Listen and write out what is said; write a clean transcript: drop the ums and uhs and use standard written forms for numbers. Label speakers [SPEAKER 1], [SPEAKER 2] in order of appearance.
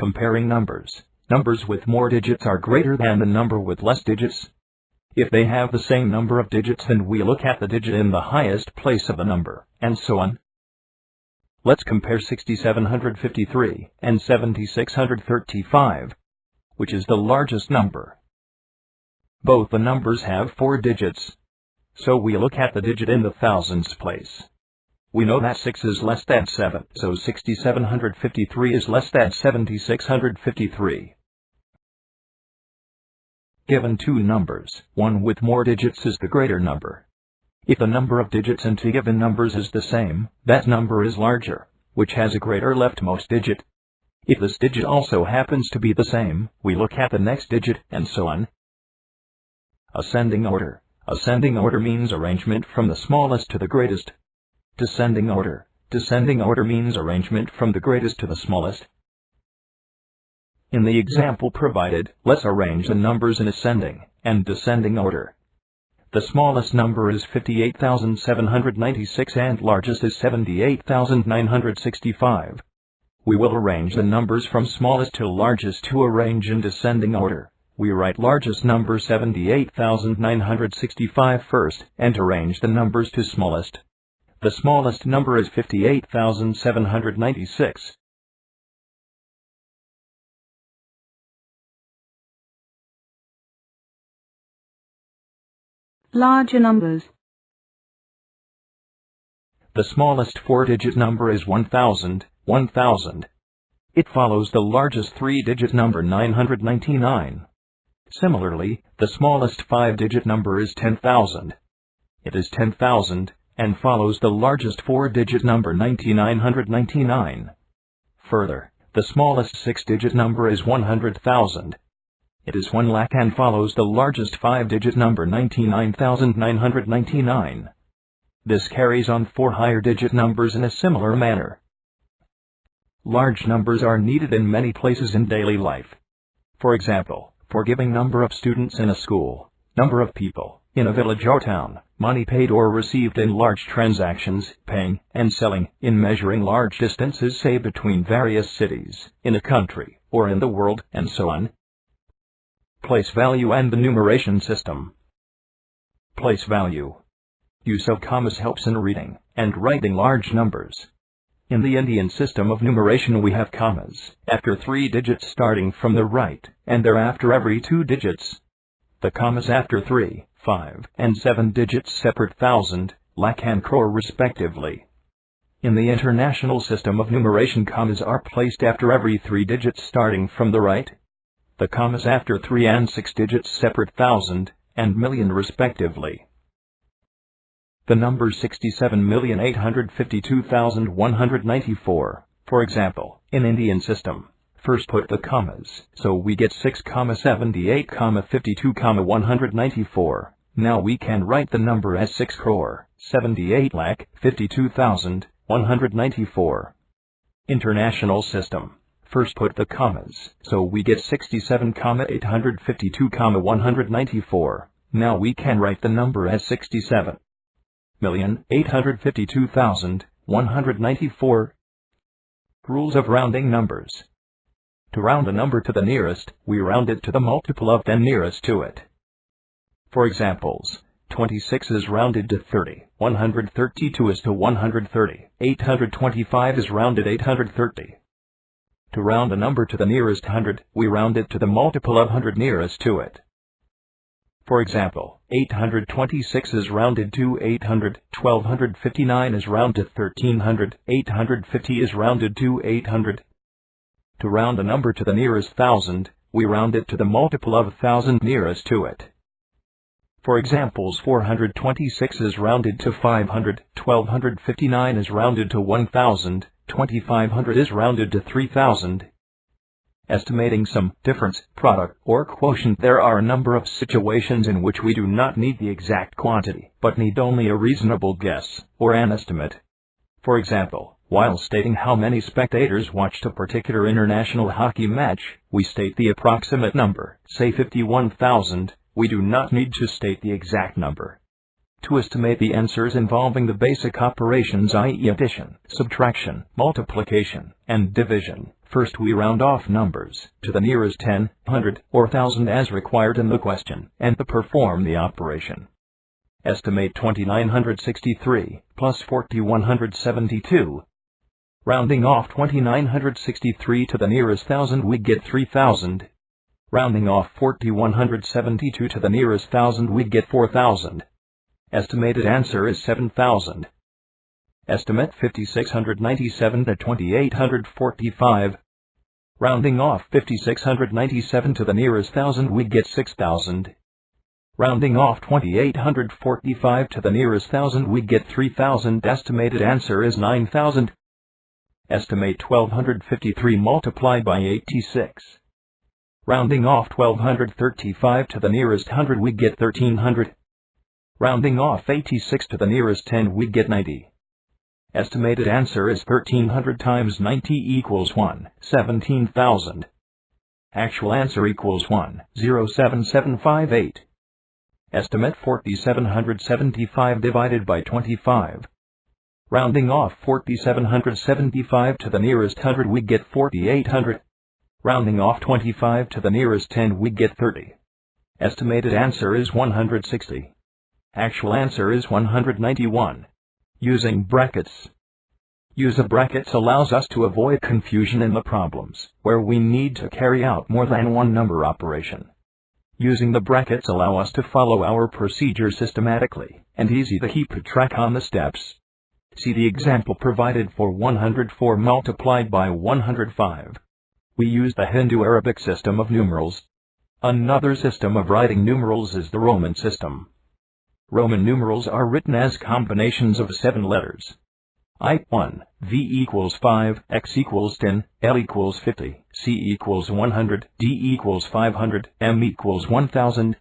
[SPEAKER 1] Comparing numbers. Numbers with more digits are greater than the number with less digits. If they have the same number of digits, then we look at the digit in the highest place of the number, and so on. Let's compare 6,753 and 7,635. Which is the largest number? Both the numbers have 4 digits. So we look at the digit in the thousands place. We know that 6 is less than 7, so 6,753 is less than 7,653. Given two numbers, one with more digits is the greater number. If the number of digits in two given numbers is the same, that number is larger, which has a greater leftmost digit. If this digit also happens to be the same, we look at the next digit, and so on. Ascending order. Ascending order means arrangement from the smallest to the greatest. Descending order. Descending order means arrangement from the greatest to the smallest. In the example provided, let's arrange the numbers in ascending and descending order. The smallest number is 58,796 and largest is 78,965. We will arrange the numbers from smallest to largest to arrange in descending order. We write largest number 78,965 first and arrange the numbers to smallest. The smallest number is 58,796.
[SPEAKER 2] Larger numbers.
[SPEAKER 1] The smallest 4-digit number is 1,000. 1,000. It follows the largest 3-digit number 999. Similarly, the smallest 5-digit number is 10,000. It is 10,000 and follows the largest 4-digit number 9,999. Further, the smallest 6-digit number is 100,000. It is 1 lakh and follows the largest 5-digit number 99,999. This carries on for higher digit numbers in a similar manner. Large numbers are needed in many places in daily life. For example, for giving number of students in a school, number of people in a village or town, money paid or received in large transactions, paying and selling, in measuring large distances, say between various cities, in a country, or in the world, and so on. Place value and the numeration system. Place value. Use of commas helps in reading and writing large numbers. In the Indian system of numeration we have commas after 3 digits starting from the right, and thereafter every 2 digits. The commas after 3, 5, and 7 digits separate thousand, lakh and crore respectively. In the international system of numeration commas are placed after every 3 digits starting from the right. The commas after 3 and 6 digits separate thousand and million respectively. The number 67,852,194, for example, in Indian system, first put the commas, so we get 6,78,52,194. Now we can write the number as 6 crore, 78,52,194. International system. First put the commas, so we get 67,852,194. Now we can write the number as 67,852,194. Rules of rounding numbers. To round a number to the nearest, we round it to the multiple of the nearest to it. For examples, 26 is rounded to 30, 132 is to 130, 825 is rounded 830. To round a number to the nearest 100, we round it to the multiple of 100 nearest to it. For example, 826 is rounded to 800, 1259 is rounded to 1300, 850 is rounded to 800. To round a number to the nearest 1000, we round it to the multiple of 1000 nearest to it. For examples, 426 is rounded to 500, 1259 is rounded to 1000, 2500 is rounded to 3000. Estimating some difference, product, or quotient. There are a number of situations in which we do not need the exact quantity, but need only a reasonable guess, or an estimate. For example, while stating how many spectators watched a particular international hockey match, we state the approximate number, say 51,000, we do not need to state the exact number. To estimate the answers involving the basic operations, i.e. addition, subtraction, multiplication, and division, First we round off numbers to the nearest 10, 100, or 1000 as required in the question, and to perform the operation. Estimate 2963 plus 4172. Rounding off 2963 to the nearest 1000 we get 3000. Rounding off 4172 to the nearest 1000 we get 4000. Estimated answer is 7000. Estimate 5697 to 2845. Rounding off 5697 to the nearest 1000 we get 6000. Rounding off 2845 to the nearest 1000 we get 3000. Estimated answer is 9000. Estimate 1253 multiplied by 86. Rounding off 1235 to the nearest 100 we get 1300. Rounding off 86 to the nearest 10 we get 90. Estimated answer is 1300 times 90 equals 17,000. Actual answer equals 107758. Estimate 4775 divided by 25. Rounding off 4775 to the nearest 100 we get 4800. Rounding off 25 to the nearest 10 we get 30. Estimated answer is 160. Actual answer is 191. Using brackets. Use of brackets allows us to avoid confusion in the problems, where we need to carry out more than one number operation. Using the brackets allow us to follow our procedure systematically, and easy to keep track on the steps. See the example provided for 104 multiplied by 105. We use the Hindu-Arabic system of numerals. Another system of writing numerals is the Roman system. Roman numerals are written as combinations of 7 letters. I1, V equals 5, X equals 10, L equals 50, C equals 100, D equals 500, M equals 1000,